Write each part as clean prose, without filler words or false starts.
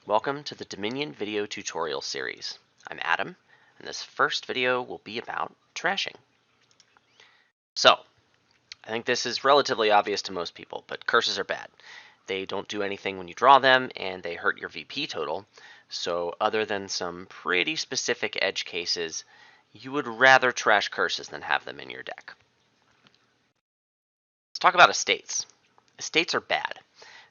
Welcome to the Dominion video tutorial series. I'm Adam, and this first video will be about trashing. So, I think this is relatively obvious to most people, but curses are bad. They don't do anything when you draw them, and they hurt your VP total. So, other than some pretty specific edge cases, you would rather trash curses than have them in your deck. Let's talk about estates. Estates are bad.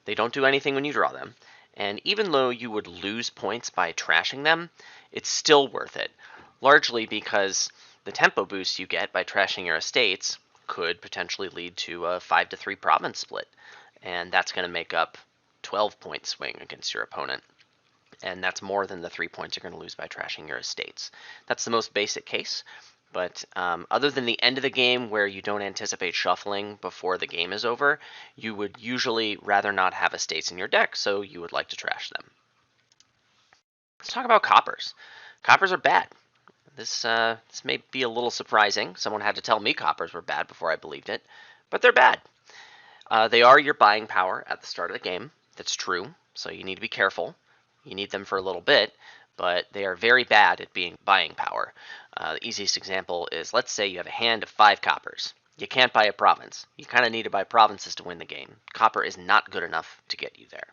They don't do anything when you draw them, and even though you would lose points by trashing them, it's still worth it, largely because the tempo boost you get by trashing your estates could potentially lead to a 5-3 province split, and that's going to make up 12-point swing against your opponent. And that's more than the 3 points you're going to lose by trashing your estates. That's the most basic case. But other than the end of the game where you don't anticipate shuffling before the game is over, you would usually rather not have estates in your deck, so you would like to trash them. Let's talk about coppers. Coppers are bad. This may be a little surprising. Someone had to tell me coppers were bad before I believed it, but they're bad. They are your buying power at the start of the game. That's true, so you need to be careful. You need them for a little bit, but they are very bad at being buying power. The easiest example is, let's say you have a hand of 5 coppers. You can't buy a province. You kind of need to buy provinces to win the game. Copper is not good enough to get you there.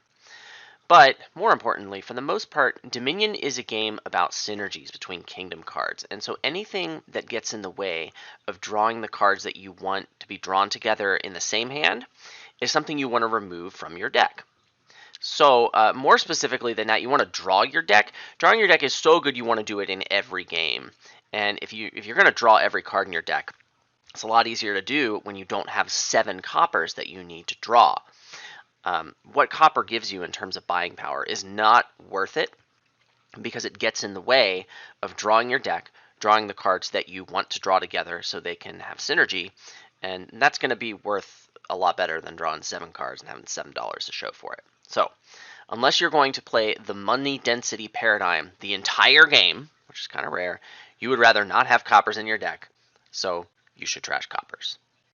But more importantly, for the most part, Dominion is a game about synergies between kingdom cards. And so anything that gets in the way of drawing the cards that you want to be drawn together in the same hand is something you want to remove from your deck. So more specifically than that, you want to draw your deck. Drawing your deck is so good you want to do it in every game. And if you're going to draw every card in your deck, it's a lot easier to do when you don't have 7 coppers that you need to draw. What copper gives you in terms of buying power is not worth it because it gets in the way of drawing your deck, drawing the cards that you want to draw together so they can have synergy. And that's going to be worth a lot better than drawing 7 cards and having $7 to show for it. So, unless you're going to play the money density paradigm the entire game, which is kind of rare, you would rather not have coppers in your deck, so you should trash coppers.